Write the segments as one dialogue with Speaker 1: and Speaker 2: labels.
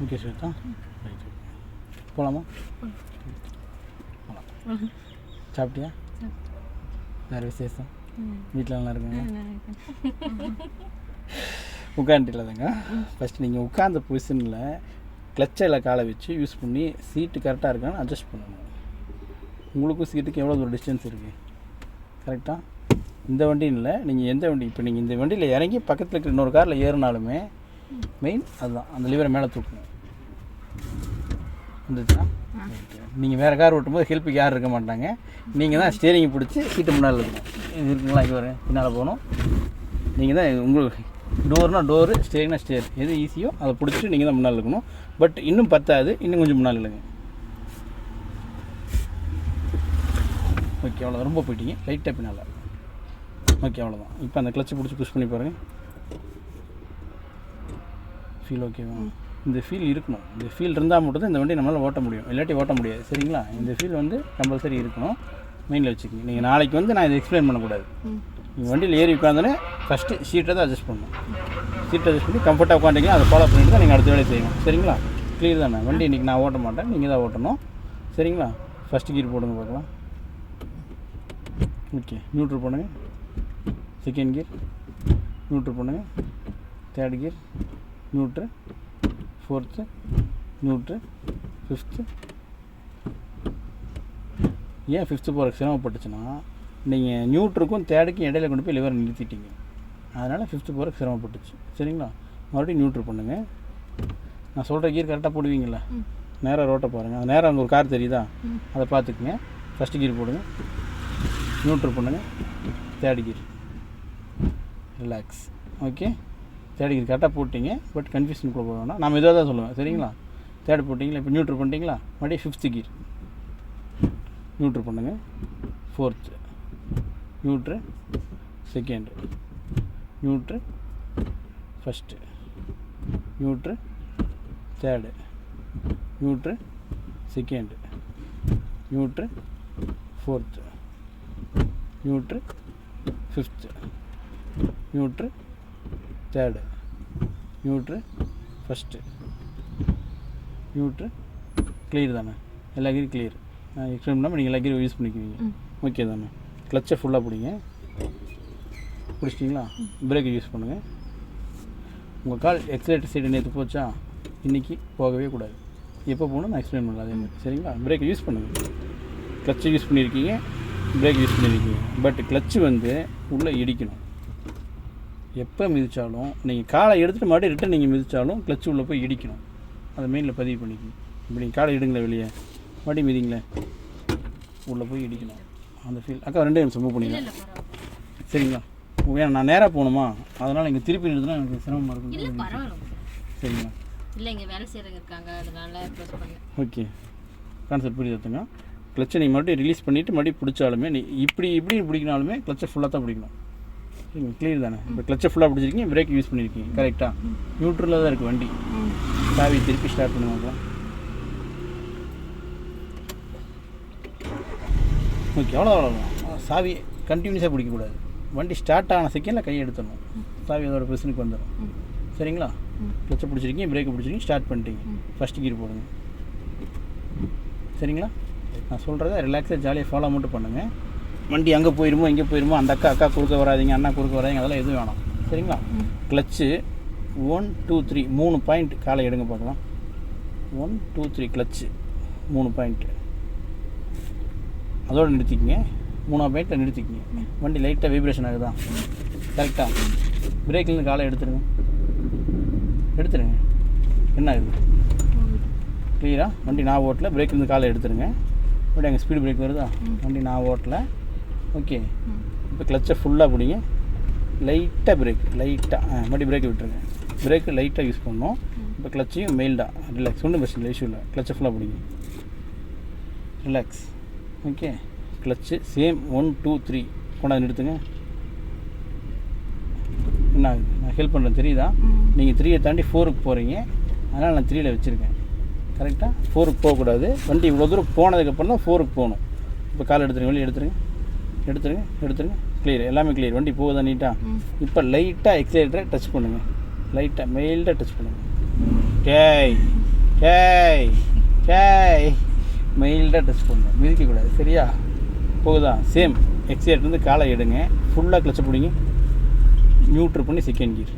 Speaker 1: Okay Shweta, போகலாமா? போகலாம். சாப்பிட்டியா? வேறு விசேஷம்? வீட்டில் நல்லா இருக்குங்க? உட்காந்துட்டில்லாதாங்க. ஃபஸ்ட்டு நீங்கள் உட்காந்த பொசிஷனில் கிளச்சில் காலை வச்சு யூஸ் பண்ணி சீட்டு கரெக்டாக இருக்கான்னு அட்ஜஸ்ட் பண்ணணும். உங்களுக்கும் சீட்டுக்கு எவ்வளோ ஒரு டிஸ்டன்ஸ் இருக்குது கரெக்டாக? இந்த வண்டின்னு இல்லை, நீங்கள் எந்த வண்டி இப்போ நீங்கள் இந்த வண்டியில் இறங்கி பக்கத்தில் இருக்கிற இன்னொரு காரில் ஏறினாலுமே மெயின் அதுதான், அந்த லிவரை மேலே தூக்கணும். வந்துச்சா? நீங்கள் வேறு கார் ஓட்டும்போது ஹெல்ப்புக்கு யாரும் இருக்க மாட்டாங்க. நீங்கள் தான் ஸ்டேரிங்கை பிடிச்சி சீட்டு முன்னால் இருக்கணும். இது இருக்குங்களா? இங்கே வர பின்னால் போகணும். நீங்கள் தான் உங்களுக்கு டோர்னா டோரு, ஸ்டேரிங்னா ஸ்டேர், எது ஈஸியோ அதை பிடிச்சிட்டு நீங்கள் தான் முன்னால் இருக்கணும். பட் இன்னும் பத்தாது, இன்னும் கொஞ்சம் முன்னால் இல்லைங்க. ஓகே, அவ்வளோ ரொம்ப போயிட்டீங்க. லைட்டாக பின்னால். ஓகே, அவ்வளோதான். இப்போ அந்த கிளச்சை பிடிச்சி புஷ் பண்ணி பாருங்கள். ஃபீல் ஓகேவா? இந்த ஃபீல் இருக்கணும். இந்த ஃபீல் இருந்தால் மட்டும்தான் இந்த வண்டி நம்மளால் ஓட்ட முடியும், இல்லாட்டி ஓட்ட முடியாது. சரிங்களா? இந்த ஃபீல் வந்து கம்பல்சரி இருக்கணும். மெயினில் வச்சுக்கோங்க. நீங்கள் நாளைக்கு வந்து நான் இதை எக்ஸ்பிளைன் பண்ணக்கூடாது. நீங்கள் வண்டியில் ஏறி உட்காந்தோன்னே ஃபஸ்ட்டு சீட்டை தான் அட்ஜஸ்ட் பண்ணணும். சீட்டை அட்ஜஸ்ட் பண்ணி கம்ஃபர்ட்டாக உட்காந்துக்கலாம். அதை ஃபாலோ பண்ணிட்டு தான் நீங்கள் அடுத்த வேலையை செய்யணும். சரிங்களா? க்ளியர் தானே? வண்டி இன்றைக்கி நான் ஓட்ட மாட்டேன், நீங்கள் தான் ஓட்டணும். சரிங்களா? ஃபஸ்ட்டு கீர் போடுங்க பார்க்கலாம். ஓகே, நியூட்ரல் பண்ணுங்கள். செகண்ட் கியர் நியூட்ரல் பண்ணுங்கள். Third gear neutral, fourth neutral, fifth. ஏன் ஃபிஃப்த்து போகிறக்கு சிரமப்பட்டுச்சுன்னா, நீங்கள் நியூட்ருக்கும் தேர்டுக்கும் இடையில கொண்டு போய் லிவரை நிறுத்திட்டீங்க. அதனால் ஃபிஃப்த்து போகிறக்கு சிரமப்பட்டுச்சு. சரிங்களா? மறுபடியும் நியூட்ரு பண்ணுங்கள். நான் சொல்கிற கீர் கரெக்டாக போடுவீங்களா? நேராக ரோட்டை பாருங்கள். அது நேராக அங்கே ஒரு கார் தெரியுதா? அதை பார்த்துக்குங்க. ஃபஸ்ட்டு கீர் போடுங்க. நியூட்ரு பண்ணுங்கள். Third gear relax. Okay, third gear கரெக்டாக போட்டிங்க. பட் கன்ஃபியூஷனுக்குள்ளே போக வேணாம். நம்ம இதாக தான் சொல்லுவேன். சரிங்களா? தேர்ட் போட்டிங்களா? இப்போ நியூட்ரு பண்ணிட்டீங்களா? மறுபடியும் ஃபிஃப்த்து கீர் நியூட்ரு பண்ணுங்கள். Fourth neutral, second neutral, first neutral, third neutral, second neutral, fourth neutral, fifth neutral, third neutral, first neutral. Clear தானே? எல்லா கீரும் கிளியர். எக்ஸ்பிளைன் பண்ணாமல் நீங்கள் எல்லா கீரும் யூஸ் பண்ணிக்குவீங்க. ஓகே தானே? கிளச்சை ஃபுல்லாக பிடிங்க. பிடிச்சிட்டிங்களா? பிரேக்கை யூஸ் பண்ணுங்கள். உங்கள் கால் எக்ஸலேட்டர் சைடு நேற்று போச்சா? இன்றைக்கி போகவே கூடாது. எப்போ போகணும் நான் எக்ஸ்பிளைன் பண்ணல அதே மாதிரி. சரிங்களா? பிரேக்கை யூஸ் பண்ணுங்கள். கிளச்சை யூஸ் பண்ணியிருக்கீங்க, பிரேக் யூஸ் பண்ணியிருக்கீங்க. பட் கிளச்சு வந்து உள்ளே இடிக்கணும். எப்போ மிதித்தாலும் நீங்கள் காலை எடுத்துகிட்டு மறுபடியும் ரிட்டன் நீங்கள் மிதித்தாலும் கிளச்சு உள்ளே போய் இடிக்கணும். அதை மெயினில் பதிவு பண்ணிக்கணும். இப்போ நீங்கள் காலை எடுங்களேன், வெளியே மறுபடியும் மிதிங்களேன், உள்ளே போய் இடிக்கணும். அந்த ஃபீல். அக்கா 2 நிமிஷம் மூவ் பண்ணிக்கலாம். சரிங்களா? ஏன்னா நான் நேராக போகணுமா, அதனால் இங்கே திருப்பி நிறுத்தினா எனக்கு சிரமமாக இருக்கும். சரிங்களா?
Speaker 2: இல்லை, இங்கே வேலை செய்கிறவங்க இருக்காங்க, அதனால
Speaker 1: ஓகே, கான்செப்ட் புரியுது. எடுத்துங்க. கிளச்சை நீங்கள் மறுபடியும் ரிலீஸ் பண்ணிவிட்டு மறுபடியும் பிடிச்சாலுமே நீ இப்படி பிடிக்கினாலுமே கிளச்சை ஃபுல்லாக தான் பிடிக்கணும். சரிங்க? கிளியர் தானே? இப்போ கிளச்சை ஃபுல்லாக பிடிச்சிருக்கீங்க, பிரேக் யூஸ் பண்ணியிருக்கீங்க. கரெக்டாக? நியூட்ரலில் தான் இருக்குது வண்டி. சாவி திருப்பி ஸ்டார்ட் பண்ணுவாங்க. ஓகே, அவ்வளோதான். சாவி கண்டினியூஸாக பிடிக்கக்கூடாது. வண்டி ஸ்டார்ட் ஆன செகண்டில் கையை எடுத்துடணும். சாவி அதோட பொசிஷனுக்கு வந்துடும். சரிங்களா? கிளச்சை பிடிச்சிருக்கீங்க, பிரேக்கை பிடிச்சிருக்கீங்க, ஸ்டார்ட் பண்ணிட்டீங்க. ஃபஸ்ட்டு கீர் போடுங்க. சரிங்களா? நான் சொல்கிறத ரிலாக்ஸாக ஜாலியாக ஃபாலோ மட்டும் பண்ணுங்கள். வண்டி அங்கே போயிருமோ இங்கே போயிருமோ, அந்த அக்கா குறுக்க வராதிங்க, அண்ணா குறுக்க வராதிங்க, அதெல்லாம் எதுவும் வேணாம். சரிங்களா? கிளச்சு 1 2 3 3 பாயிண்ட் காலை எடுங்க பார்க்கலாம். 1 2 3 கிளச்சு 3 பாயிண்ட்டு அதோடு நிறுத்திக்கிங்க. 3ஆம் பாயிண்ட்டில் நிறுத்திக்கிங்க. வண்டி லைட்டாக வைப்ரேஷன் ஆகுதா? கரெக்டாக? பிரேக்லேருந்து காலை எடுத்துருங்க. என்ன ஆகுது? கிளியராக? வண்டி நான் ஓட்டல, பிரேக்லேருந்து காலை எடுத்துருங்க. வண்டி அங்கே ஸ்பீடு பிரேக் வருதா? வண்டி நான் ஓட்டல. ஓகே, இப்போ கிளச்சை ஃபுல்லாக பிடிங்க. லைட்டாக பிரேக், லைட்டாக மறுபடியும் பிரேக்கை விட்டுருங்க. பிரேக்கு லைட்டாக யூஸ் பண்ணணும். இப்போ கிளச்சையும் மெயில்டாக ரிலாக்ஸ், ஒன்றும் பிரச்சனை இல்லை, இஷ்யூ இல்லை. கிளச்சை ஃபுல்லாக பிடிங்க, ரிலாக்ஸ். ஓகே, கிளச்சு சேம் 1 2 3 கொண்டாந்து நிறுத்துங்க. என்ன ஆகுது? நான் ஹெல்ப் பண்ணுறேன், தெரியுதா? நீங்கள் 3 தாண்டி 4க்கு போகிறீங்க, அதனால் நான் 3ல் வச்சுருக்கேன். கரெக்டாக? 4க்கு போகக்கூடாது. வண்டி இவ்வளோ தூரம் போனதுக்கப்புறம் தான் 4க்கு போகணும். இப்போ கால் எடுத்துருங்க, வெளியே எடுத்துருங்க. கிளியர், எல்லாமே கிளியர். வண்டி போகுதா நீட்டாக? இப்போ லைட்டாக எக்ஸலேட்டரை டச் பண்ணுங்கள், லைட்டாக மெயில்டாக டச் பண்ணுங்கள். டேய் டேய் டேய் மெயில்டாக டச் பண்ணணும், மிதிக்கக்கூடாது. சரியா? போகுதா? சேம் எக்ஸலேட்டர் காலை எடுங்க, ஃபுல்லாக கிளச்சை பிடிங்க, நியூட்ரு பண்ணி செகண்ட் கியர்,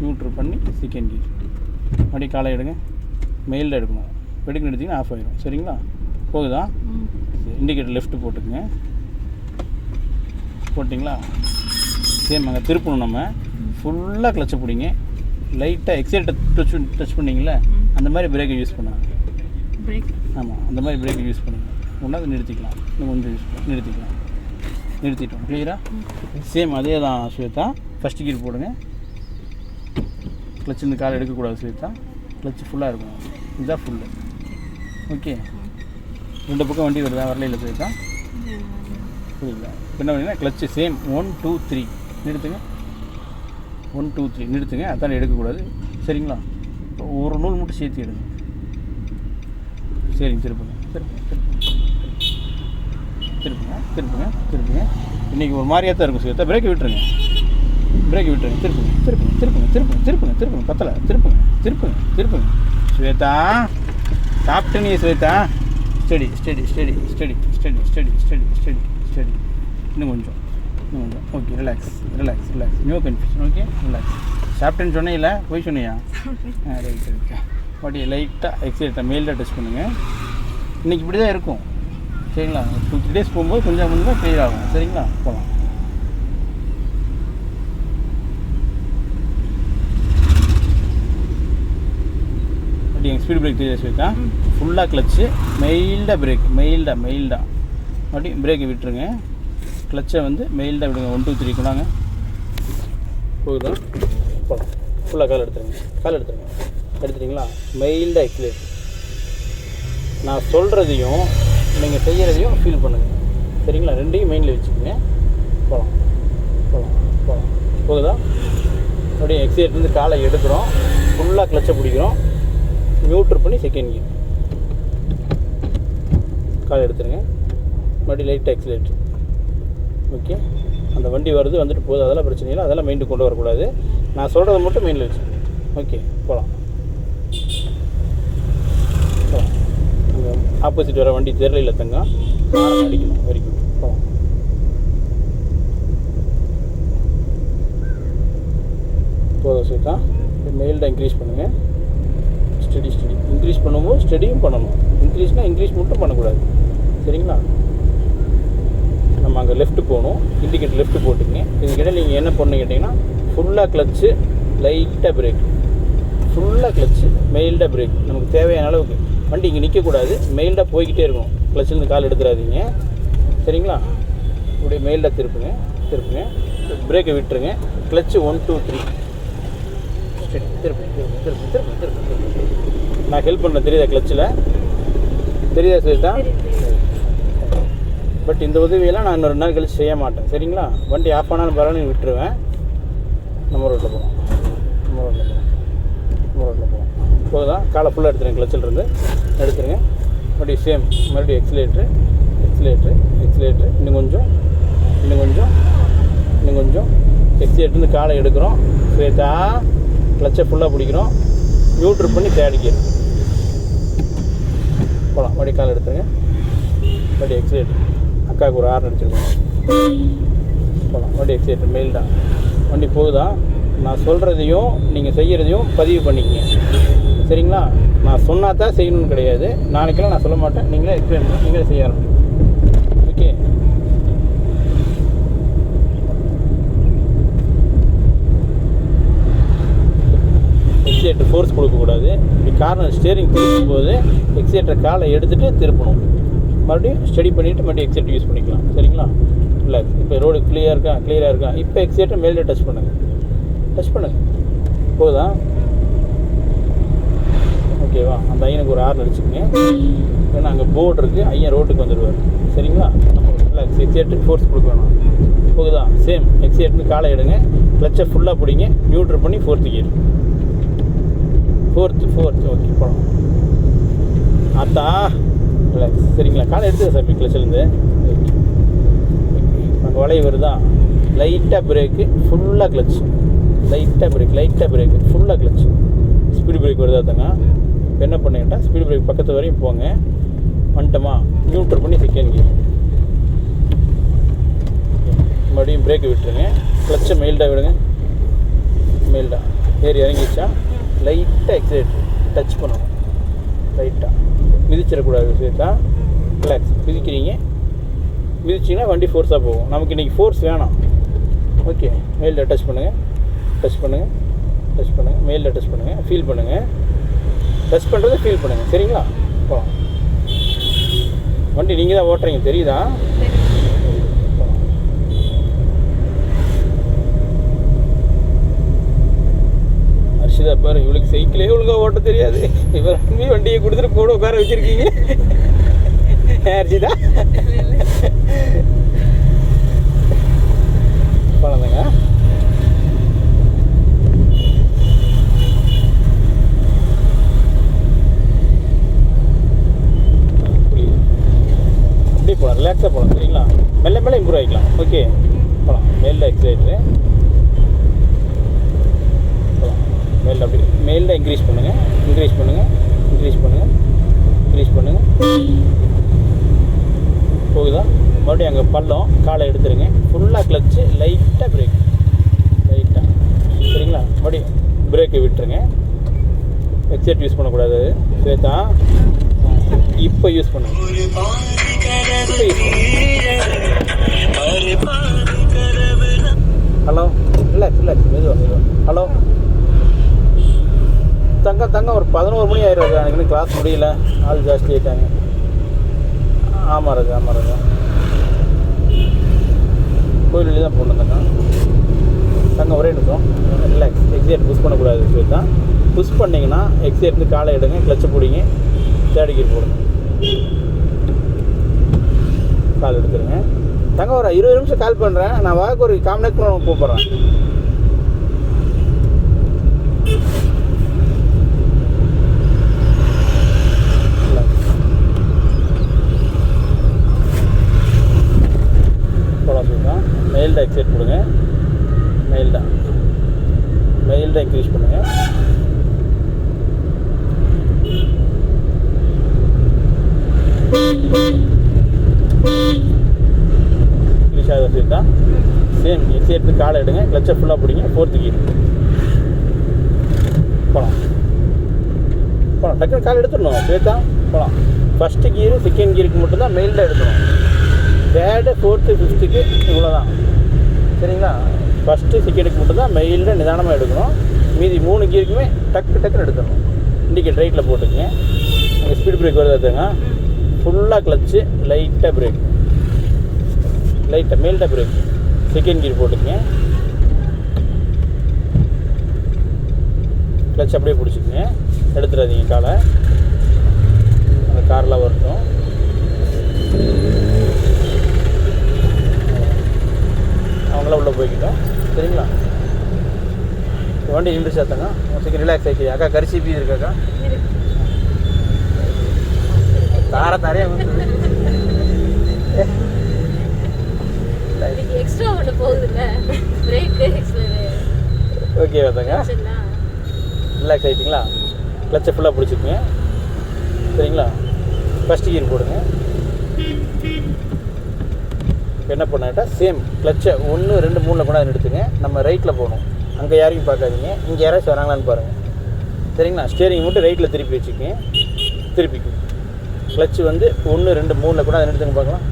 Speaker 1: நியூட்ரு பண்ணி செகண்ட் கியர், அப்படியே காலை எடுங்க, மெயில்டாக எடுக்கணும். வெடுக்கு எடுத்திங்கன்னா ஆஃப் ஆகிடும். சரிங்களா? போகுதா? இண்டிகேட்டர் லெஃப்ட் போட்டுக்குங்க. போட்டிங்களா? சேம் அங்கே திருப்பணும். நம்ம ஃபுல்லாக கிளச்சை பிடிங்க, லைட்டாக எக்ஸலேட்டர் டச் பண்ணிங்களே அந்த மாதிரி பிரேக்கை யூஸ் பண்ணுங்க. ஆமாம், அந்த மாதிரி பிரேக்கை யூஸ் பண்ணுங்கள். ஒன்றாவது நிறுத்திக்கலாம், இன்னும் கொஞ்சம் யூஸ் பண்ணி நிறுத்திக்கலாம். நிறுத்திட்டோம். கிளியரா? சேம் அதே தான் ஸ்வேதா. ஃபஸ்ட்டு கீர் போடுங்க. கிளச்சு இந்த கால் எடுக்கக்கூடாது ஸ்வேதா, கிளச்சு ஃபுல்லாக இருக்கணும். இதுதான் ஃபுல்லு. ஓகே, ரெண்டு பக்கம் வண்டி வருதா? வரல ஸ்வேதா? புரியுதா? இப்போ என்ன பண்ணிங்கன்னா கிளச்சு சேம் 1 2 3 நிறுத்துங்க. 1 2 3 நிறுத்துங்க. அதான் எடுக்கக்கூடாது. சரிங்களா? இப்போ ஒரு நூல் மட்டும் சேர்த்து எடுங்க. சரிங்க, திருப்புங்க திருப்புங்க திருப்புங்க திருப்புங்க திருப்புங்க. இன்றைக்கி ஒரு மாதிரியாக தான் இருக்கும் ஸ்வேதா. பிரேக்கை விட்டுருங்க, பிரேக்கை விட்டுருங்க. திருப்புங்க திருப்புங்க திருப்புங்க திருப்புங்க திருப்புங்க திருப்புங்க. பத்தலை, திருப்புங்க திருப்புங்க திருப்புங்க. ஸ்வேதா சாப்பிட்டு நீ Swetha. Study study study study study study study study study. இன்னும் கொஞ்சம், இன்னும் கொஞ்சம். Okay, relax relax relax. New confusion. Okay, relax. சாப்பிட்டேன்னு சொன்னீங்களா? போய் சொன்னியா? Right right. ஓகே, லைட்டாக எக்ஸலேட்டர் மெயில்டாக டச் பண்ணுங்கள். இன்றைக்கி இப்படி தான் இருக்கும். சரிங்களா? 2-3 டேஸ் போகும்போது கொஞ்சம் கொஞ்சம் க்ளியர் ஆகும். சரிங்களா? போகலாம். அப்படி எங்கள் ஸ்பீட் பிரேக் தெரியாது ஸ்வேதா. ஃபுல்லாக கிளச்சு, மெயில்டாக பிரேக், மெயில்டாக அப்படி பிரேக்கை விட்டுருங்க. கிளச்சை மெயில்டாக விடுங்க. 1 2 3 கொண்டாங்க. போகுதா? போகலாம். ஃபுல்லாக கால் எடுத்துருங்க, கால் எடுத்துருங்க. எடுத்துட்டிங்களா? மெயில்டாக எக்ஸலேட். நான் சொல்கிறதையும் நீங்கள் செய்கிறதையும் ஃபீல் பண்ணுங்கள். சரிங்களா? ரெண்டையும் மெயினில் வச்சுக்கோங்க. போகலாம் போகலாம் போகலாம். போகுதா? அப்படியே எக்ஸலேட்லேருந்து காலை எடுக்கிறோம், ஃபுல்லாக கிளச்சை பிடிக்கிறோம், நியூட்ரு பண்ணி செகண்ட் கியர், காலை எடுத்துருங்க. மறுபடியும் லைட்டாக எக்ஸலேட்ரு. ஓகே, அந்த வண்டி வருது வந்துட்டு போகுது, அதெல்லாம் பிரச்சனை இல்லை. அதெல்லாம் மெயின்ட்டு கொண்டு வரக்கூடாது. நான் சொல்கிறத மட்டும் மெயினில் வச்சுக்கோங்க. ஓகே, போகலாம் போகலாம். அங்கே ஆப்போசிட் வர வண்டி தெரியல தங்க அடிக்கணும். Very good. போகலாம். போதும் ஸ்வேதா. மெயில்டாக இன்க்ரீஸ் பண்ணுங்கள். ஸ்டடி ஸ்டடி இன்க்ரீஸ் பண்ணும்போது ஸ்டடியும் பண்ணணும். இன்க்ரீஸ்னால் இன்க்ரீஸ் மட்டும் பண்ணக்கூடாது. சரிங்களா? நம்ம அங்கே லெஃப்ட்டு போகணும். இண்டிகேட்டர் லெஃப்ட்டு போட்டுங்க. இதுக்கிட்ட நீங்கள் என்ன பண்ணு கேட்டிங்கன்னா ஃபுல்லாக கிளச்சு, லைட்டாக பிரேக், ஃபுல்லாக கிளச்சு, மெயில்டாக பிரேக். நமக்கு தேவையான அளவுக்கு வண்டி இங்கே நிற்கக்கூடாது, மெயில்டாக போய்கிட்டே இருக்கணும். கிளச்சிலேருந்து கால் எடுத்துடாதீங்க. சரிங்களா? இப்படி மெயில்டாக திருப்புங்க திருப்புங்க. பிரேக்கை விட்டுருங்க. Clutch 1 2 3 study. திருப்பு திருப்பு திருப்பு திருப்பு திருப்பு. நான் ஹெல்ப் பண்ண தெரியுதா? கிளச்சில் தெரியுதா ஸ்வேதா? பட் இந்த உதவியெல்லாம் நான் இன்னொரு நாள் கழிச்சு செய்ய மாட்டேன். சரிங்களா? வண்டி ஆஃப் ஆனாலும் பரவாயில்ல விட்டுருவேன். நம்ம ரோட்டில் போகலாம், நம்ம ரோட்டில் போகலாம், நம்ம ரோட்டில் போகலாம். போகுதா? காலை ஃபுல்லாக எடுத்துருங்க. கிளச்சிலிருந்து எடுத்துருங்க. மறுபடியும் சேம், மறுபடியும் எக்ஸலேட்ரு எக்ஸலேட்ரு எக்ஸலேட்ரு. இன்னும் கொஞ்சம், இன்னும் கொஞ்சம், இன்னும் கொஞ்சம். எக்ஸலேட்ருந்து காலை எடுக்கிறோம். ஸ்வேதா கிளச்சை ஃபுல்லாக பிடிக்கிறோம், நியூட்ரு பண்ணி தேர்ட் கியர் போகலாம். மறுபடியும் காலை எடுத்துருங்க. மறுபடியும் எக்ஸலேட்ரு. அக்காவுக்கு ஒரு ஆர்டர் அடிச்சிருக்கோம். போகலாம். மறுபடியும் எக்ஸலேட்ரு மெயில்டாக. வண்டி போகுதா? நான் சொல்கிறதையும் நீங்கள் செய்கிறதையும் பதிவு பண்ணிக்கங்க. சரிங்களா? நான் சொன்னால் தான் செய்யணும்னு கிடையாது. நாளைக்கெல்லாம் நான் சொல்ல மாட்டேன். நீங்களே எக்ஸ்பிளைன் பண்ணி நீங்களே செய்ய ஆரம்பிங்க. ஓகே, எக்ஸலேட்டர் ஃபோர்ஸ் கொடுக்கக்கூடாது. இப்படி கார்னர் ஸ்டேரிங் திருப்பும்போது எக்ஸலேட்டர் காலை எடுத்துகிட்டு திருப்பணும். மறுபடியும் ஸ்டடி பண்ணிவிட்டு மறுபடியும் எக்ஸலேட்டர் யூஸ் பண்ணிக்கலாம். சரிங்களா? இல்லை இப்போ ரோடு கிளியராக இருக்கா? இப்போ எக்ஸலேட்டர் மேலே டச் பண்ணுங்கள், டச் பண்ணுங்கள். போகுதா? ஓகேவா? அந்த ஐயனுக்கு ஒரு ஆர்டர் அடிச்சுக்கோங்க. ஏன்னா அங்கே போர்டு இருக்குது, ஐயன் ரோட்டுக்கு வந்துடுவார். சரிங்களா? நம்ம ரிலாக்ஸ். எக்ஸலேட்டருக்கு ஃபோர்ஸ் கொடுக்க வேணாம். போகுதா? சேம் எக்ஸலேட்டருக்கு காலை எடுங்க, கிளச்சை ஃபுல்லாக பிடிங்க, நியூட்ரு பண்ணி 4th கியர், 4th. ஓகே, போகலாம். ஆத்தா ரிலாக்ஸ். சரிங்களா? காலை எடுத்து சார் கிளச்சிலேருந்து அங்கே வளைவு வருதா, லைட்டாக பிரேக்கு, ஃபுல்லாக கிளச்சு, லைட்டாக பிரேக்கு, ஃபுல்லாக கிளச்சு. ஸ்பீடு பிரேக் வருதா தாங்க. இப்போ என்ன பண்ணிக்கிட்டா ஸ்பீடு பிரேக் பக்கத்து வரையும் போங்க. வந்துட்டோமா, நியூட்ரல் பண்ணி செகண்ட் கியர், மறுபடியும் பிரேக்கு விட்டுருங்க. கிளச்சை மெயில்டாக விடுங்க, மெயில்டாக ஏறி இறங்கிச்சா லைட்டாக எக்ஸைட் டச் பண்ணணும், லைட்டாக மிதிச்சிடக்கூடாது. சேர்த்தா ரிலாக்ஸ். மிதிச்சிங்கன்னா வண்டி ஃபோர்ஸாக போகும். நமக்கு இன்றைக்கி ஃபோர்ஸ் வேணாம். ஓகே, மெயிலில் டச் பண்ணுங்கள், மெயிலில் டச் பண்ணுங்கள், ஃபீல் பண்ணுங்கள். டச் பண்ணுறதை ஃபீல் பண்ணுங்கள். சரிங்களா? போகலாம். வண்டி நீங்கள் தான் ஓட்டுறீங்க, தெரியுதா? அர்ஷிதா பாரு, இவளுக்கு சைக்கிளே ஒழுங்காக ஓட்ட தெரியாது. இவர் வண்டியை கொடுத்துட்டு கூட உட்கார வச்சுருக்கீங்க. அர்ஷிதா குழந்தைங்க அப்படி போகலாம், ரிலாக்ஸாக போகலாம். சரிங்களா? மெல்ல மெல்ல இம்ப்ரூவ் ஆகிக்கலாம். ஓகே, போகலாம். மேலில் எக்ஸைட்ரு போகலாம். மேலில் அப்படி மேலில் இன்க்ரீஸ் பண்ணுங்கள். போகுதா? மறுபடியும் அங்கே பள்ளம், காலை எடுத்துருங்க. ஃபுல்லாக கிளச்சு, லைட்டாக பிரேக், சரிங்களா? மறுபடியும் பிரேக்கை விட்டுருங்க. எக்ஸைட் யூஸ் பண்ணக்கூடாது. சேர்த்தா இப்போ யூஸ் பண்ணுங்க. ஹலோ, ரிலாக்ஸ் மெதுவாக. ஹலோ தங்கம், ஒரு 11 மணி ஆயிரம். எனக்கு இன்னும் கிளாஸ் முடியல, ஆள் ஜாஸ்தி ஆகிட்டாங்க. ஆமாம் ராஜா. கோயில் வழி தான் போகணும் தங்கம். ஒரே நிமிஷம், ரிலாக்ஸ். எக்ஸைட் புஷ் பண்ணக்கூடாது. ஸ்வேதா புஷ் பண்ணிங்கன்னா எக்ஸைட்லேருந்து காலை எடுங்க, கிளச்சை பிடிங்க, தேர்ட் கியர் போடுங்க, கால் எடுத்துருங்க. தங்கம் ஒரு 20 நிமிஷம் கால் பண்ணுறேன். நான் வாக்கு ஒரு காமினேட் கூப்பிட்றேன். மெயில்டாக எக்ஸைட் கொடுங்க. மெயில்டாக இன்க்ரீஸ் பண்ணுங்கள். இன்க்ரீஸ் ஆகுது. சேர்த்தா சேம் எக்ஸைட் காலை எடுங்க, கிளச்சை ஃபுல்லாக பிடிங்க, 4th கியர் போகலாம். டக்குன்னு கால் எடுத்துடணும். சேர்த்தா போகலாம். ஃபஸ்ட்டு கியரு செகண்ட் கியருக்கு மட்டும்தான் மெயில்டாக எடுக்கணும். 3rd 4th 5th இவ்வளோ தான். சரிங்களா? ஃபஸ்ட்டு செகண்டுக்கு மட்டும்தான் மெயிலில் நிதானமாக எடுக்கணும். மீதி 3 கியருக்குமே டக்குன்னு எடுக்கணும். இண்டிகேட் ரைட்டில் போட்டுக்கங்க. அங்கே ஸ்பீட் பிரேக் வருதாங்க. ஃபுல்லாக கிளச்சு, லைட்டாக பிரேக், மெயில்டாக பிரேக். செகண்ட் கியர் போட்டுக்கங்க. கிளச் அப்படியே பிடிச்சிக்கங்க, எடுத்துடாதீங்க காலை. அந்த கார்லாம் வரட்டும். அவங்களாம் உள்ளே போய்க்கிட்டோம். சரிங்களா? வண்டி நின்று சேர்த்தாங்க. சீக்கிரம் ரிலாக்ஸ் ஆகிடுச்சு. அக்கா கரிசி பீ இருக்காக்கா? தாரையாக
Speaker 2: எக்ஸ்ட்ரா ஒன்று போகுதுல்ல, பிரேக்
Speaker 1: ஓகே பார்த்தாங்க. ரிலாக்ஸ் ஆகிட்டிங்களா? கிளச்சை ஃபுல்லாக பிடிச்சிக்குங்க. சரிங்களா? ஃபஸ்ட் கியர் போடுங்க. என்ன பண்ணாட்டா சேம் கிளச்சை 1 2 3 கொண்டாந்து எடுத்துங்க. நம்ம ரைட்டில் போகணும். அங்கே யாரையும் பார்க்காதீங்க. இங்கே யாராச்சும் வராங்களான்னு பாருங்கள். சரிங்களா? ஸ்டேரிங் மட்டும் ரைட்டில் திருப்பி வச்சுக்கங்க. திருப்பிக்கும். கிளச்சு வந்து 1 2 3 கொண்டாந்து எடுத்துங்க பார்க்கலாம்.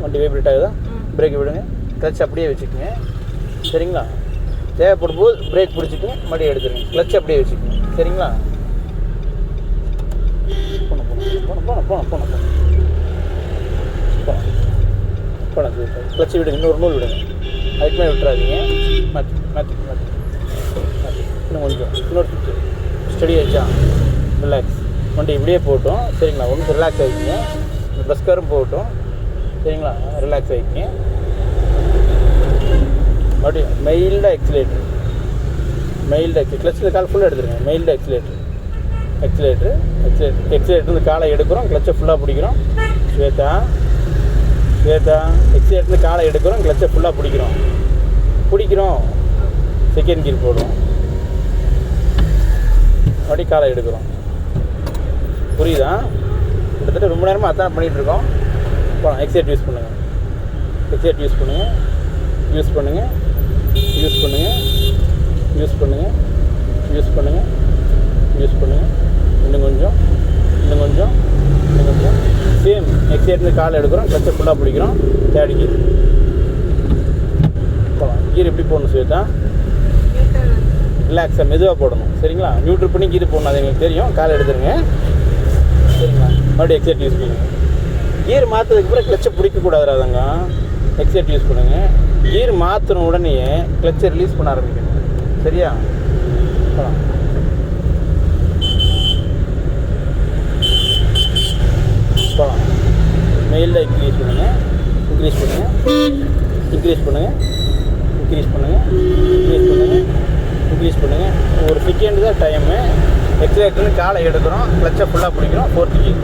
Speaker 1: வண்டி வைப்ரேட் ஆகுதா? பிரேக் விடுங்க. கிளச் அப்படியே வச்சுக்கோங்க. சரிங்களா? தேவைப்படும் போது பிரேக் பிடிச்சிக்கங்க, மறுபடியும் எடுத்துருங்க. கிளச் அப்படியே வச்சுக்கோங்க. சரிங்களா? போகலாம். கிளச்சு விடுங்க. இன்னொரு நூல் விடுங்க. அதுக்கு மேலே விட்டுறாதீங்க. மாற்றி இன்னும் கொஞ்சம். இன்னொரு ஸ்டடி ஆயிடுச்சா? ரிலாக்ஸ். வண்டி இப்படியே போகட்டும். சரிங்களா? ஒன்று ரிலாக்ஸ் ஆகிக்கிங்க. இந்த பஸ்காரும் போகட்டும். சரிங்களா? ரிலாக்ஸ் ஆகிக்கிங்க. மறுபடியும் மெயில்டாக எக்ஸிலேட்ரு. கிளச்சில் கால் ஃபுல்லாக எடுத்துருங்க. மெயில்டாக எக்ஸிலேட்ரு இந்த காலை எடுக்கிறோம். கிளச்சை ஃபுல்லாக பிடிக்கிறோம். ஸ்வேதா ஸ்வேதா எக்ஸிலேட்டர்லேருந்து காலை எடுக்கிறோம், கிளச்சை ஃபுல்லாக பிடிக்கிறோம், செகண்ட் கியர் போடுறோம், அப்படி காலை எடுக்கிறோம். புரியுதா? கிட்டத்தட்ட ரொம்ப நேரமாக அதான் பண்ணிகிட்ருக்கோம். போகலாம். எக்ஸைட் யூஸ் பண்ணுங்கள், எக்ஸைட் யூஸ் பண்ணுங்கள், யூஸ் பண்ணுங்கள், யூஸ் பண்ணுங்கள், யூஸ் பண்ணுங்கள், யூஸ் பண்ணுங்கள், யூஸ் பண்ணுங்கள். இன்னும் கொஞ்சம், இன்னும் கொஞ்சம், இன்னும் கொஞ்சம். சேம் எக்ஸைட்லேருந்து காலை எடுக்கிறோம், கிளச்சை ஃபுல்லாக பிடிக்கிறோம், தேர்ட் கியர் போகலாம். கீர் எப்படி போடணும் ஸ்வேதா? ரிலாக்ஸாக மெதுவாக போடணும். சரிங்களா? நியூட்ரல் பண்ணி கீர் போடணும், அது எங்களுக்கு தெரியும். காலை எடுத்துருங்க. சரிங்களா? மறுபடியும் எக்ஸைட் யூஸ் பண்ணுங்கள். கீர் மாற்றதுக்கு அப்புறம் கிளச்சை பிடிக்கக்கூடாதுங்க. எக்ஸைட் யூஸ் பண்ணுங்கள். கீர் மாற்றின உடனே கிளச்சை ரிலீஸ் பண்ண ஆரம்பிக்கணும். சரியா? போகலாம். போகலாம். மெயிலில் இன்க்ரீஸ் பண்ணுங்கள், இன்க்ரீஸ் பண்ணுங்கள், இன்க்ரீஸ் பண்ணுங்கள், இன்க்ரீஸ் பண்ணுங்கள், இன்க்ரீஸ் பண்ணுங்கள், இன்க்ரீஸ் பண்ணுங்கள். ஒரு செகண்ட் தான் டைமு. எக்ஸைட்லேருந்து காலை எடுக்கிறோம், கிளச்சை ஃபுல்லாக பிடிக்கிறோம், ஃபோர்த்து கீர்.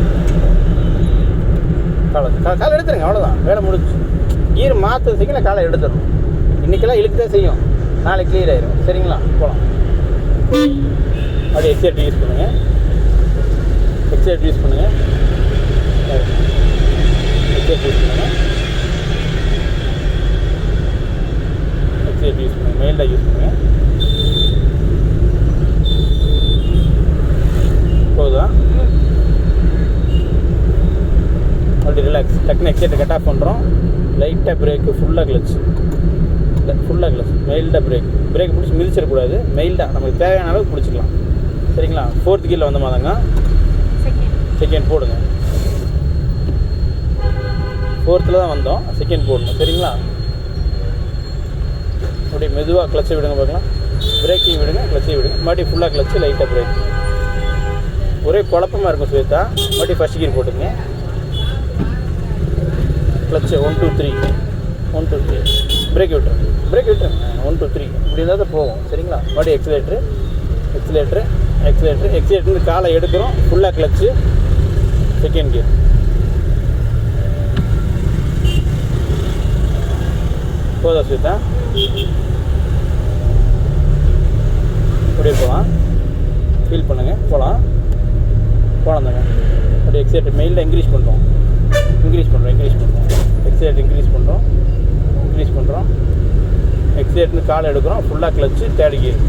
Speaker 1: காலை எடுத்துருங்க, அவ்வளோதான், வேலை முடிச்சு. கீர் மாற்றுறதுக்கு காலை எடுத்துடணும். இன்றைக்கெல்லாம் இழுக்கு தான் செய்யும், நாளைக்கு கிளியர் ஆயிரும். சரிங்களா? போகலாம். அப்படியே எக்ஸைட் யூஸ் பண்ணுங்கள், எக்ஸைட் யூஸ் பண்ணுங்கள், எக்ஸைட் யூஸ் பண்ணுங்கள், எக்ஸைட் யூஸ் பண்ணுங்கள், மெயிலில் யூஸ் பண்ணுங்கள். போகுதா? அப்படி ரிலாக்ஸ். டக்குன்னு எக்ஸைட்டை கட் ஆஃப் பண்ணுறோம். லைட்டாக பிரேக்கு, ஃபுல்லாக கிளச், மெயில்டாக பிரேக் பிடிச்சி மிதிச்சிடக்கூடாது. மெயில்டாக நமக்கு தேவையான அளவுக்கு பிடிச்சிக்கலாம். சரிங்களா? ஃபோர்த் கீரில் வந்த மாதிரிங்க செகண்ட் போடுங்க. ஃபோர்த்தில் தான் வந்தோம், செகண்ட் போடணும். சரிங்களா? அப்படியே மெதுவாக கிளச்சை விடுங்க பார்க்கலாம். பிரேக்கிங் விடுங்க, கிளச்சை விடுங்க. மறுபடியும் ஃபுல்லாக கிளச்சு, லைட்டாக பிரேக். ஒரே குழப்பமாக இருக்கும் ஸ்வேதா. மறுபடியும் ஃபஸ்ட் கீர் போட்டுங்க. கிளச்சு 1 2 3, 1 2 3. பிரேக் விட்டுருங்க, பிரேக் விட்டுருங்க. 1 2 3 இப்படி இருந்தால் தான் போகும். சரிங்களா? மறுபடியும் எக்ஸிலேட்ரு, எக்ஸிலேட்ரு, எக்ஸிலேட்ரு, எக்ஸிலேட்ருந்து காலை எடுக்கிறோம், ஃபுல்லாக கிளச்சு, செகண்ட் கியர். போதா ஸ்வேதா? அப்படியே போகலாம். ஃபீல் பண்ணுங்கள். போகலாம் தாங்க. அப்படியே எக்ஸைட் மெயிலில் இன்க்ரீஸ் பண்ணுறோம், எக்ஸைட் இன்க்ரீஸ் பண்ணுறோம், எக்ஸைட்னு கால் எடுக்கிறோம், ஃபுல்லாக கிளச்சு, தேர்ட் கியர்.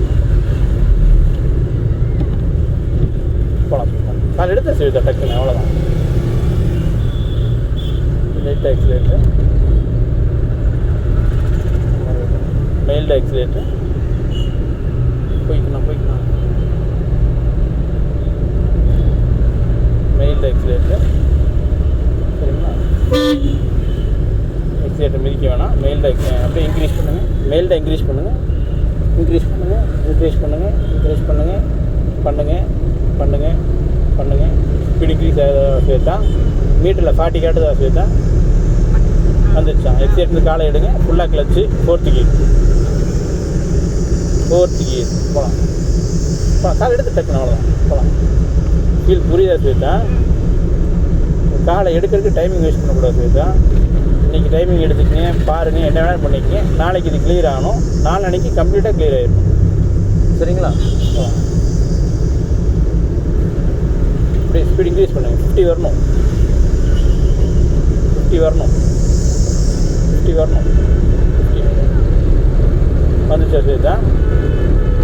Speaker 1: போகலாம். கால் எடுத்து செய்யுதா டக்குன்னு, அவ்வளோதான். லைட்டாக எக்ஸைட்டு, மெயில்டாக எக்ஸைட்டு. போய்க்கணும் மெயில்டாக எக்ஸைட்டு. சரிங்களா? எக்ஸைட்டை மிதிக்க வேணாம். மெயில்டாக அப்படியே இன்க்ரீஸ் பண்ணுங்கள். மெயில்டாக இன்க்ரீஸ் பண்ணுங்கள், ஸ்பீட் இன்க்ரீஸ் ஆகுதா ஸ்வேதா? மீட்டரில் 40 காட்டுதா ஸ்வேதா? வந்துடுச்சா? எக்ஸைட்லேருந்து காலை எடுங்க, ஃபுல்லாக கிளச்சு, ஃபோர்த்து கீர். போகலாம். காலை எடுத்து டக்குன்னு, அவ்வளோதான். போகலாம். ஃபீல் புரியுதா ஸ்வேதா? காலை எடுக்கிறதுக்கு டைமிங் வேஸ்ட் பண்ணக்கூடாது ஸ்வேதா. இன்றைக்கி டைமிங் எடுத்துக்கிங்க, பாருங்கள், என்ன வேணாலும் பண்ணிக்கங்க. நாளைக்கு இது கிளியர் ஆகணும், நாளைக்கு கம்ப்ளீட்டாக கிளியர் ஆகிடும். சரிங்களா? அப்படியே ஸ்பீட் இன்க்ரீஸ் பண்ணுங்கள். 50 வரணும். வந்துச்சா ஸ்வேதா?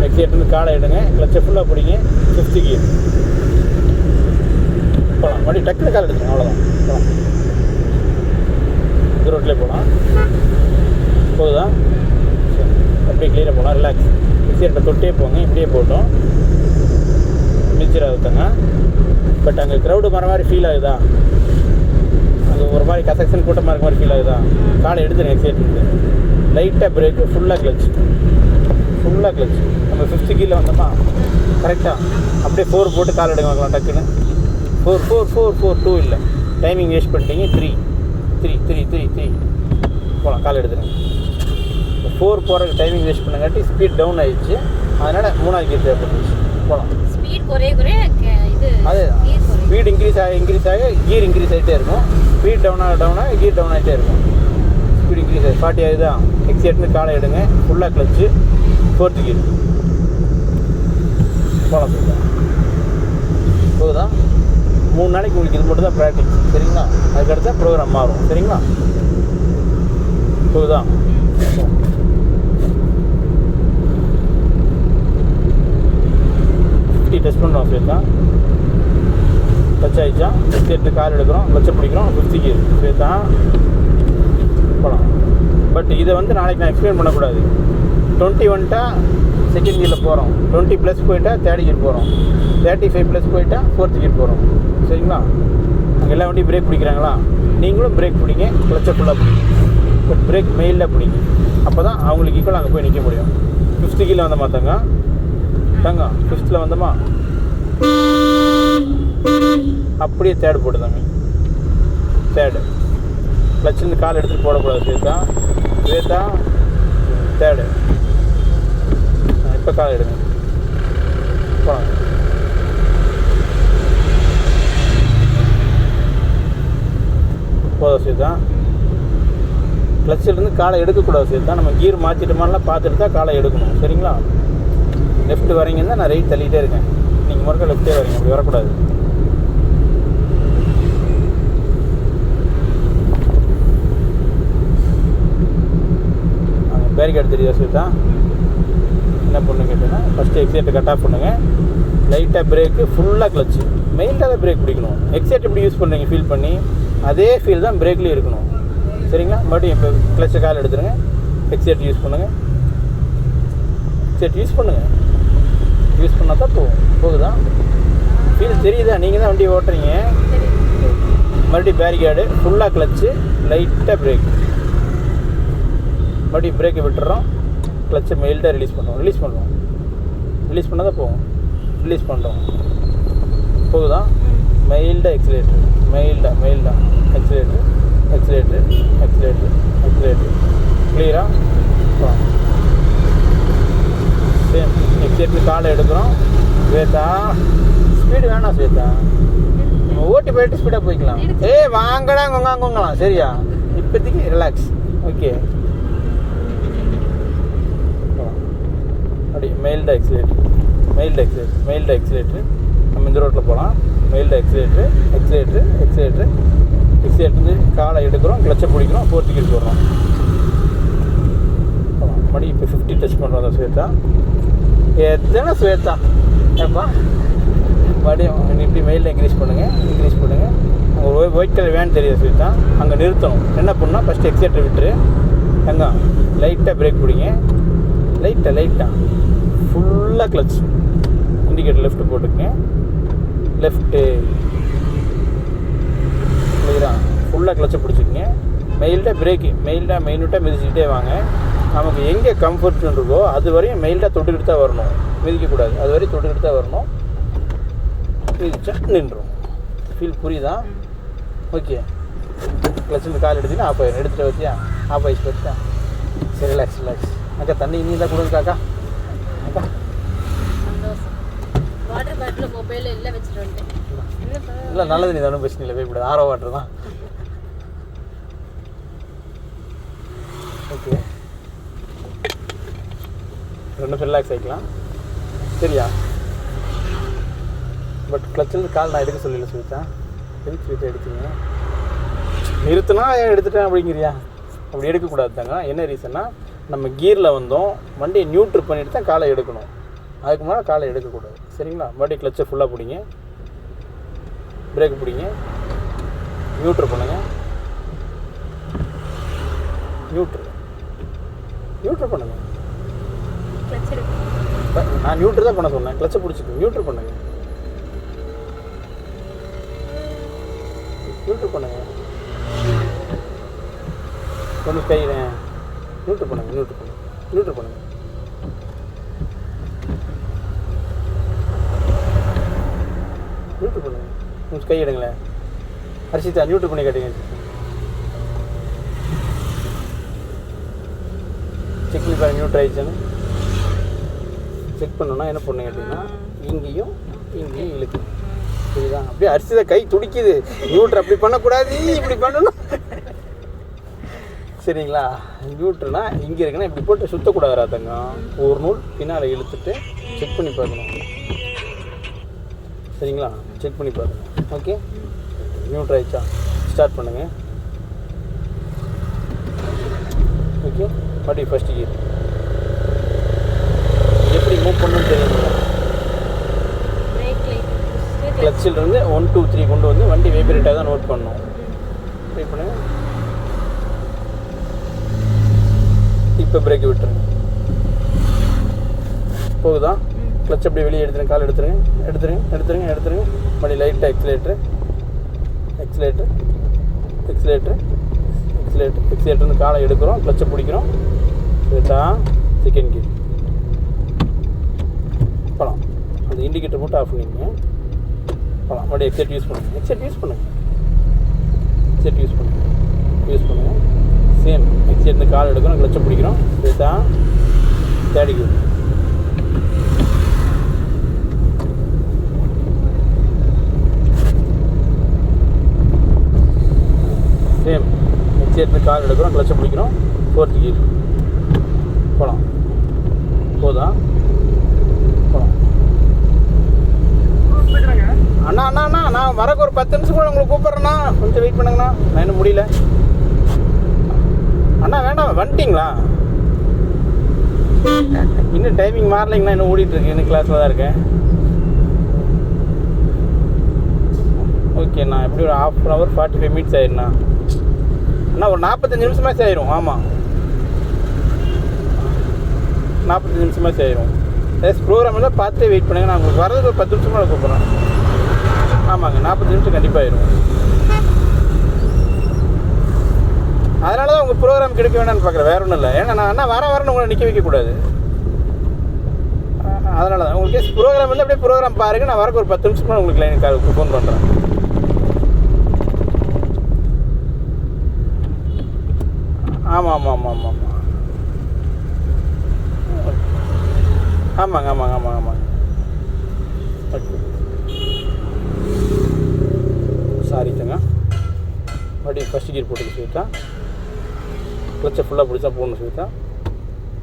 Speaker 1: எக்ஸைட்லேருந்து காலை எடுங்க, கிளச்சை ஃபுல்லாக பிடிங்க, 5th கியர். போகலாம். மறுபடியும் டக்குனு கால் எடுத்துங்க, அவ்வளோதான். போகலாம். இது ரோட்லேயே போகலாம். போகுதா? சரி, அப்படியே கிளியராக போகலாம். ரிலாக்ஸ். எக்ஸைட்டை தொட்டே போங்க, இப்படியே போட்டோம். மிதிச்சிடாதுங்க. பட் அங்கே க்ரௌடு வர மாதிரி ஃபீல் ஆகுதா? அங்கே ஒரு மாதிரி கசக்ஷன் கூட்டமாக இருக்க மாதிரி ஃபீல் ஆகுதா? காலை எடுத்துருங்க. எக்ஸைட்லேருந்து லைட்டாக பிரேக்கு, ஃபுல்லாக கிளச்சு. நம்ம 5th கீரில் வந்தோமா கரெக்டாக அப்படியே 4 போட்டு கால் எடுங்க பார்க்கலாம். டக்குன்னு 4 2 இல்லை, டைமிங் வேஸ்ட் பண்ணிட்டீங்க. 3 போகலாம். கால் எடுத்துருங்க. 4 போகிறதுக்கு டைமிங் வேஸ்ட் பண்ணங்காட்டி ஸ்பீட் டவுன் ஆகிடுச்சு. அதனால் 3வது கீர் தேவைப்பட்டுச்சு. போகலாம்.
Speaker 2: ஸ்பீட் குறைய இது
Speaker 1: அதே தான். ஸ்பீட் இன்க்ரீஸ் ஆக கீர் இன்க்ரீஸ் ஆகிட்டே இருக்கும். ஸ்பீட் டவுன் ஆக கீர் டவுன் ஆகிட்டே இருக்கும். ஸ்பீட் இன்க்ரீஸ் ஆகி 40 ஆகுதா, எக்ஸைட்னு காலை எடுங்க, ஃபுல்லாக கிளச்சு, 4th கீர் போகலாம். போகுதா? 3 நாளைக்கு உங்களுக்கு இது மட்டும் தான் ப்ராக்டிஸ், சரிங்களா? அதுக்கடுத்தா ப்ரோக்ராம் மாறும், சரிங்களா? போகுதா? டெஸ்ட் பண்ணுறோம். சேர்த்தா டச் ஆகிடுச்சா, சேர்த்து கால் எடுக்கிறோம், கிளச்சை பிடிக்கிறோம், 5th கீர் சேர்த்தா போகலாம். பட் இதை வந்து நாளைக்கு நான் எக்ஸ்பிளைன் பண்ணக்கூடாது. 20 வந்துட்டா 2nd கீரில் போகிறோம், 20 ப்ளஸ் போயிட்டா 3rd கீர் போகிறோம், 35 ப்ளஸ் போயிட்டா 4th கீர் போகிறோம், சரிங்களா? அங்கே எல்லா வண்டியும் பிரேக் பிடிக்கிறாங்களா, நீங்களும் பிரேக் பிடிங்க, கிளச்சை ஃபுல்லாக பிடிங்க. பட் பிரேக் மெயிலில் பிடிங்க, அப்போ தான் அவங்களுக்கு ஈக்குவல் அங்கே போய் நிற்க முடியும். 5th கீரில் வந்த மாத்தாங்க தாங்க, 5th வந்தோமா அப்படியே 3rd போட்டுதாங்க. 3rd கிளச்சிலேருந்து கால் எடுத்துகிட்டு போடக்கூடாது. சேர்த்தா 3rd. இப்போ கால் எடுங்க, போகலாம். போதும். சேர்த்தா கிளச்சிலேருந்து காலை எடுக்கக்கூடாது. சேர்த்தா நம்ம கீர் மாற்றிட்டோமாலாம் பார்த்துட்டு தான் காலை எடுக்கணும், சரிங்களா? லெஃப்ட் வரீங்கன்னா நான் ரைட் தள்ளிகிட்டே இருக்கேன், நீங்கள் முறைக்க லெஃப்ட்டே வரீங்க, அப்படி வரக்கூடாது. பேரிகார்டு தெரியுதா? சேர்த்தா என்ன பண்ணுங்க கேட்டீங்கன்னா, ஃபஸ்ட்டு எக்ஸைட்டை கட் ஆஃப் பண்ணுங்கள், லைட்டாக பிரேக்கு, ஃபுல்லாக கிளச்சு, மெயின்டாக தான் பிரேக் பிடிக்கணும். எக்ஸைட் எப்படி யூஸ் பண்ணுறீங்க ஃபீல் பண்ணி, அதே ஃபீல் தான் பிரேக்லேயும் இருக்கணும், சரிங்களா? மறுபடியும் இப்போ கிளச்சை கால் எடுத்துருங்க, எக்ஸைட் யூஸ் பண்ணுங்கள், எக்ஸைட் யூஸ் பண்ணுங்கள். யூஸ் பண்ணால் தான் போகுதா? ஃபீல் தெரியுதா? நீங்கள் தான் வண்டியை ஓட்டுறீங்க. மறுபடியும் பேரிகார்டு, ஃபுல்லாக கிளச்சு, லைட்டாக பிரேக், மறுபடியும் பிரேக்கை விட்டுறோம், கிளச்சை மெயில்டாக ரிலீஸ் பண்ணுறோம், ரிலீஸ் பண்ணால் தான் போகும். ரிலீஸ் பண்ணுறோம், போகுதா? மெயில்டாக எக்ஸிலேட்டர், மெயில்டாக எக்ஸிலேட்டர், கிளியரா? சேம் எக்ஸிலேட்டர் காலை எடுக்கிறோம். ஸ்வேதா ஸ்பீடு வேணாம், ஸ்வேதா நம்ம ஓட்டி போயிட்டு ஸ்பீடாக போய்க்கலாம். வாங்கடா கொங்கலாம், சரியா? இப்போதைக்கு ரிலாக்ஸ், ஓகே? அப்படி மெயில்டாக எக்ஸிலேட்டர், நம்ம இந்த ரோட்டில் போகலாம். மெயில்டாக எக்ஸிலேட்டர் காலை எடுக்கிறோம், கிளச்சை பிடிக்கிறோம், 4th கீர் போடுறோம். மறுபடியும் இப்போ 50 டச் பண்ணுறோம். தான் ஸ்வேதா எத்தனை ஸ்வேதா ஏப்பா? மறுபடியும் இப்படி மெயிலில் இன்க்ரீஸ் பண்ணுங்கள். அங்கே ஒரு ஒயிட் கலர் வேன் தெரியாது ஸ்வேதா, அங்கே நிறுத்தணும். என்ன பண்ணால் ஃபஸ்ட்டு எக்ஸிலேட்டர் விட்டுரு, அங்கே லைட்டாக பிரேக் பிடிங்க, லைட்டாக ஃபுல்லாக கிளச், இண்டிகேட்டர் லெஃப்ட்டு போட்டுக்குங்க, லெஃப்ட்டு கிளியரா, ஃபுல்லாக கிளச்சை பிடிச்சிக்கங்க. மெயில்டாக பிரேக்கு, மெயின்விட்டாக மிதிச்சுக்கிட்டே வாங்க. நமக்கு எங்கே கம்ஃபர்ட் இருக்கோ அது வரையும் மெயில்டாக தொட்டுக்கிட்டு தான் வரணும், மிதிக்கக்கூடாது. அது வரையும் தொட்டுக்கிட்டு தான் வரணும். மிதிச்சா நின்றுடும். ஃபீல் புரியுதா? ஓகே. கிளச்சில் கால் எடுத்தீங்கன்னா ஆஃப் ஆயிடும். எடுத்துகிட்டு வச்சியா? ஆஃப் ஆயிடுச்சு வச்சா? சரி, ரிலாக்ஸ். அக்கா தண்ணி இனி தான் கொடுக்காக்கா. அக்கா
Speaker 2: வாட்டர் பாட்டில் மொபைல் எல்லாம் வச்சுட்டு வந்துட்டேன்.
Speaker 1: இல்லை, நல்லது, நீ ஒன்றும் பிரச்சனை இல்லை, போய்விடாது. ஆரோ வாட்டர் தான். ஓகே, ரெண்டு ரிலாக்ஸ் ஆகிக்கலாம், சரியா? பட் கிளச்சில் கால் நான் எடுக்க சொல்லல சொல்லிட்டேன். எதுக்கு சொல்லிட்டு எடுத்தீங்க? நிறுத்தினா எடுத்துட்டேன் அப்படிங்கிறியா? அப்படி எடுக்கக்கூடாது தாங்க. என்ன ரீசன்னா, நம்ம கியரில் வந்தோம், வண்டியை நியூட்ரு பண்ணிட்டு தான் காலை எடுக்கணும். அதுக்கு முன்னாடி காலை எடுக்கக்கூடாது, சரிங்களா? மறுபடியும் கிளச்சை ஃபுல்லாக பிடிங்க, பிரேக் பிடிங்க, நியூட்ரு பண்ணுங்கள், நியூட்ரு பண்ணுங்கள். நான் நியூட்ரு தான் பண்ண சொன்னேன். கிளச்சை பிடிச்சிட்டு நியூட்ரு பண்ணுங்கள், ஒன்று கையிறேன். நியூட்ரு பண்ணுங்கள். கொஞ்சம் கை எடுங்களேன். ஹர்ஷிதா நியூட்ரு பண்ணி காட்டுங்க. செக் பண்ணி பாருங்க நியூட்ரு ஆயிடுச்சுன்னு. செக் பண்ணோன்னா என்ன பண்ணு கேட்டிங்கன்னா, இங்கேயும் இழுக்கணும். சரிதான், அப்படியே அரிசி தான் கை துடிக்குது. நியூட்ரு அப்படி பண்ணக்கூடாது, இப்படி பண்ணணும். சரிங்களா? நியூட்ருனா இங்கே இருக்குன்னா இப்படி போட்டு சுற்றக்கூடாது ராத்தங்க. ஒரு நூல் பின்னால் இழுத்துட்டு செக் பண்ணி பார்க்கணும். சரிங்களா? செக் பண்ணி பார்க்கணும். ஓகே, நியூட்ரு ஆயிடுச்சா? ஸ்டார்ட் பண்ணுங்கள். ஓகே, மறுபடி ஃபஸ்ட் கியர் எப்படி மூவ் பண்ணணும்னு தெரியுங்களா? கிளச்சில் இருந்து 1 2 3 கொண்டு வந்து வண்டி வைப்ரேட்டாக தான் நோட் பண்ணணும். ட்ரை பண்ணுங்க. இப்போ பிரேக் விட்டுருங்க. போகுதா? கிளச் அப்படியே வெளியே எடுத்துருங்க. கால் எடுத்துருங்க, எடுத்துருங்க, எடுத்துருங்க, எடுத்துருங்க. மறுபடி லைட்டாக எக்ஸிலேட்ரு, எக்ஸிலேட்ரு, எக்ஸிலேட்ரு, எக்ஸிலேட்ரு, எக்ஸிலேட்டர் காலை எடுக்கிறோம், கிளச்சை பிடிக்கிறோம். சரிதா? செகண்ட் கியர் போகலாம். அந்த இண்டிகேட்டர் மட்டும் ஆஃப் பண்ணிங்க. போகலாம். மறுபடியும் எக்ஸைட் யூஸ் பண்ணுங்கள். எக்ஸைட் யூஸ் பண்ணுங்கள். எக்ஸைட் யூஸ் பண்ணுங்கள். யூஸ் பண்ணுங்கள். சேம் எக்ஸைட் கால் எடுக்கிறோம், கிளச்சை பிடிக்கிறோம். சரிதா? தேர்ட் கியர் சேம் எக்ஸைட் கால் எடுக்கிறோம், கிளச்சை பிடிக்கிறோம். ஃபோர்த் கியர் போகலாம். போதா? போகலாம். அண்ணா அண்ணா அண்ணா நான் வரக்கு ஒரு 10 நிமிஷம் கூட உங்களுக்கு கூப்பிட்றேண்ணா. கொஞ்சம் வெயிட் பண்ணுங்கண்ணா, நான் இன்னும் முடியல. அண்ணா வேண்டாம், வந்துட்டிங்களா? இன்னும் டைமிங் மாறலைங்கண்ணா, இன்னும் ஓடிட்டுருக்கு. இன்னும் கிளாஸில் தான் இருக்கேன். ஓகேண்ணா, எப்படி ஒரு 1/2 hour 45 minutes ஆயிடுண்ணா. அண்ணா ஒரு 45 நிமிஷமாச்சு ஆயிரும். ஆமாம், 45 நிமிஷமாச்சு ஆயிரும். ப்ரோக்ராம் எல்லாம் பார்த்து வெயிட் பண்ணுங்கள். நான் உங்களுக்கு வரதுக்கு ஒரு 10 நிமிஷமாக கூப்பிட்றேன். ஆமாங்க, 40 நிமிஷம் கண்டிப்பாக ஆயிரும். அதனால தான் உங்கள் ப்ரோக்ராம் கிடைக்க வேணான்னு பார்க்குறேன், வேறு ஒன்றும் இல்லை. ஏன்னா நான் அண்ணா வரேன்னு உங்களை நிற்க வைக்கக்கூடாது. அதனால தான் உங்களுக்கு ப்ரோக்ராம் வந்து அப்படியே ப்ரோக்ராம் பாருங்கள். நான் வரக்கு ஒரு 10 நிமிஷமாக உங்களுக்கு லைனுக்கு ஃபோன் பண்ணுறேன். ஆமாம் ஆமாம் ஆமாம் ஆமாம் ஆமாம் ஆமாங்க ஆமாங்க ஆமாங்க ஆமாங்க. ஓகே, சாரி தங்க. மறுபடியும் ஃபஸ்ட் கியர் போட்டு சொல்லிட்டா, கிளச்சை ஃபுல்லாக பிடிச்சா போகணும்னு சொல்லிட்டா.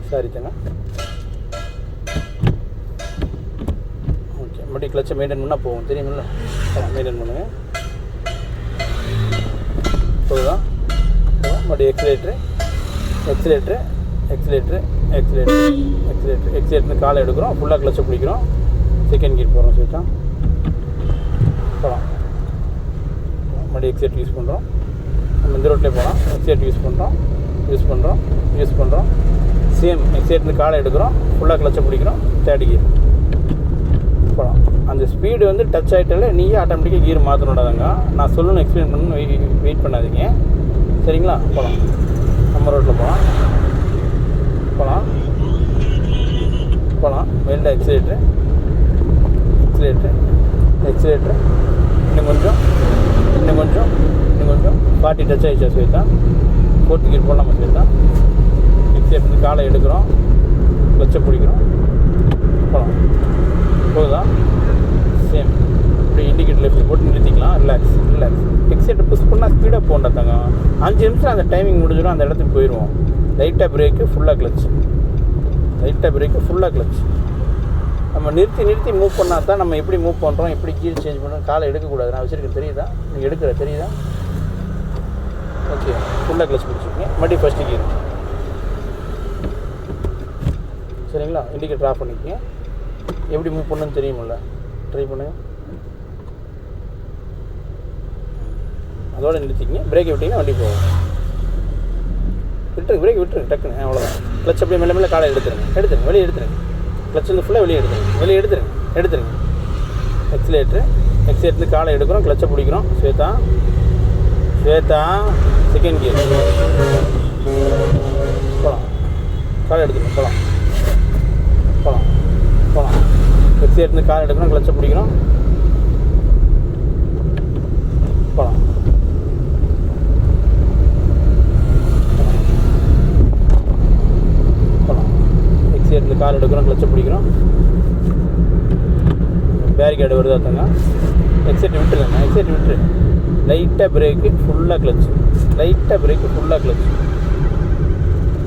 Speaker 1: சாரி தங்க. ஓகே, மறுபடியும் கிளச்சை மெயின்டைன் பண்ணால் போகும், தெரியுமில்ல? மெயின்டைன் பண்ணுங்கள். போதுதான். மறுபடியும் எக்ஸிலேட்ரு, எக்ஸிலேட்ரு, எக்ஸிலேட்ரு, எக்ஸிலேட்ரு, எக்ஸிலேட்ரு, எக்ஸிலேட்ரு காலை எடுக்கிறோம், ஃபுல்லாக கிளச்சை பிடிக்கிறோம். செகண்ட் கியர் போகிறோம் சொல்லிட்டா. போகலாம். மறுபடியும் எக்ஸைட் யூஸ் பண்ணுறோம். நம்ம இந்த ரோட்லேயே போகலாம். எக்ஸைட் யூஸ் பண்ணுறோம், யூஸ் பண்ணுறோம், யூஸ் பண்ணுறோம். சேம் எக்ஸைட்லேருந்து காலை எடுக்கிறோம், ஃபுல்லாக கிளச்சை பிடிக்கிறோம். தேர்ட் கியர் போகலாம். அந்த ஸ்பீடு வந்து டச் ஆகிட்டாலே நீயே ஆட்டோமேட்டிக்காக கியர் மாற்றணுடாதாங்க. நான் சொல்லணும், எக்ஸ்பிளைன் பண்ணணும், வெயிட் பண்ணாதீங்க. சரிங்களா? போகலாம். நம்ம ரோட்டில் போகலாம். போகலாம் போகலாம். வெளில எக்ஸிலேட்ரு, எக்ஸிலேட்ரு, எக்ஸிலேட்ரு. இன்னும் கொஞ்சம், இன்னும் கொஞ்சம், இன்னும் கொஞ்சம். 40 டச் ஆகிடுச்சா சொல்லித்தான். ஃபோர்த் கியர் போடலாமா சொல்லித்தான். எக்ஸிலேட்ரு காலை எடுக்கிறோம், கிளச்சை பிடிக்கிறோம். போகலாம். போகுதா? சேம் இப்படி இண்டிகேட்டர் லெஃப்ட் போட்டு நிறுத்திக்கலாம். Relax, relax. எக்ஸைட்டை புஷ் பண்ணால் ஸ்பீடாக போகண்டாத்தாங்க. 5 நிமிஷம் அந்த டைமிங் முடிஞ்சிடும், அந்த இடத்துக்கு போயிடுவோம். லைட்டாக பிரேக்கு, ஃபுல்லாக கிளச். லைட்டாக பிரேக்கு, ஃபுல்லாக கிளச். நம்ம நிறுத்தி நிறுத்தி மூவ் பண்ணால் தான் நம்ம எப்படி மூவ் பண்ணுறோம், எப்படி கீர் சேஞ்ச் பண்ணுறோம். காலை எடுக்கக்கூடாது. நான் வச்சுருக்கேன், தெரியுதா? நீங்கள் எடுக்கிற தெரியுதா? ஓகே, ஃபுல்லாக கிளச் பிடிச்சிருக்கீங்க. மறுபடியும் ஃபஸ்ட்டு கீர். சரிங்களா? இண்டிகேட்டர் ஆஃப் பண்ணிக்கங்க. எப்படி மூவ் பண்ணணும்னு தெரியுமில்ல? ட்ரை பண்ணுங்கள். அதோடு நிறுத்திக்கிங்க. பிரேக்கை விட்டிங்கன்னா வண்டி போகும். விட்டுருங்க, பிரேக் விட்டுருங்க டக்குன்னு. அவ்வளோதான். கிளச் அப்படியே மெல்ல மெல்ல காலை எடுத்துருங்க, எடுத்துருங்க, வெளியே எடுத்துருங்க. கிளச் வந்து ஃபுல்லாக வெளியே எடுத்துருங்க, வெளியே எடுத்துருங்க, எடுத்துருங்க. எக்ஸிலேட்ரு, எக்ஸிலேட்ரு காலை எடுக்கிறோம், கிளச்சை பிடிக்கிறோம். ஸ்வேதா, ஸ்வேதா, செகண்ட் கியர் போகலாம். காலை எடுத்துருங்க, போகலாம், போகலாம், போகலாம். எக்ஸிலேட்ரு காலை எடுக்கிறோம், கிளச்சை பிடிக்கிறோம். போகலாம். எக்ஸிலேட்ரு கால் எடுக்கிறோம், கிளச்சை பிடிக்கிறோம். பேரிகேடு வருது அத்தங்க. எக்ஸைட் விட்டுருங்க, எக்ஸைட் விட்டுரு. லைட்டாக பிரேக்கு, ஃபுல்லாக கிளச்சு. லைட்டாக பிரேக்கு, ஃபுல்லாக கிளச்சு.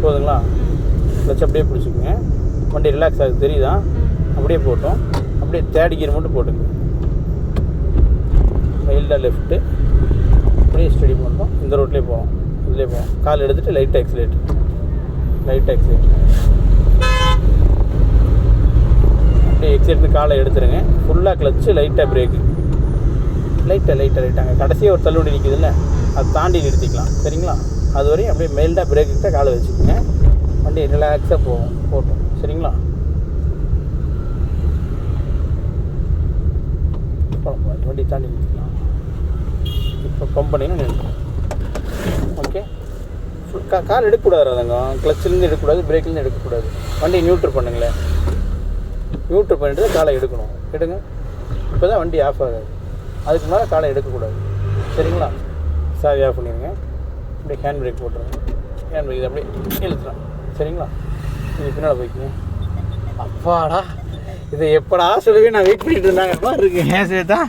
Speaker 1: போதுங்களா? கிளச் அப்படியே பிடிச்சிக்கோங்க. வண்டி ரிலாக்ஸ் ஆகுது தெரியுதா? அப்படியே போட்டோம். அப்படியே தேர்ட் கியர் மட்டும் போட்டுங்க. மைல்டாக லெஃப்ட்டு அப்படியே ஸ்டடி பண்ணுறோம். இந்த ரோட்லேயே போவோம், இதுலேயே போவோம். கால் எடுத்துகிட்டு லைட்டாக எக்ஸிலேட், லைட்டாக எக்ஸிலேட். அப்படியே எக்ஸிலேட்டு காலை எடுத்துருங்க. ஃபுல்லாக கிளச்சு, லைட்டாக பிரேக்கு, லைட்டாக கடைசியாக ஒரு தள்ளுவண்டி நிற்கிதுல்ல, அதை தாண்டி நிறுத்திக்கலாம். சரிங்களா? அது வரையும் அப்படியே மைல்டாக பிரேக்கிட்ட காலை வச்சுக்கோங்க. வண்டி ரிலாக்ஸாக போட்டோம். சரிங்களா? வண்டி தாண்டி நிறுத்திக்கலாம். இப்போ பம்ப் பண்ணிங்கன்னா நிறுத்தும். ஓகே. கால் எடுக்கக்கூடாது, அதங்க கிளச்சிலேருந்து எடுக்கக்கூடாது, பிரேக்லேருந்து எடுக்கக்கூடாது. வண்டி நியூட்ரு பண்ணுங்களேன். நியூட்ரு பண்ணிட்டு காலை எடுக்கணும். எடுங்க. இப்போ தான் வண்டி ஆஃப் ஆகாது. அதுக்கு மேலே காலை எடுக்கக்கூடாது. சரிங்களா? சாவி ஆஃப் பண்ணிடுங்க. அப்படியே ஹேண்ட் பிரேக் போட்டுருங்க. ஹேண்ட் பிரேக் இதை அப்படியே இழுத்துறேன். சரிங்களா? நீங்கள் பின்னால் போய்க்குங்க. அப்பாடா, இதை எப்படா சொல்லவே நான் வெயிட் பண்ணிட்டு இருந்தாங்க. இருக்கு ஏன் சேதா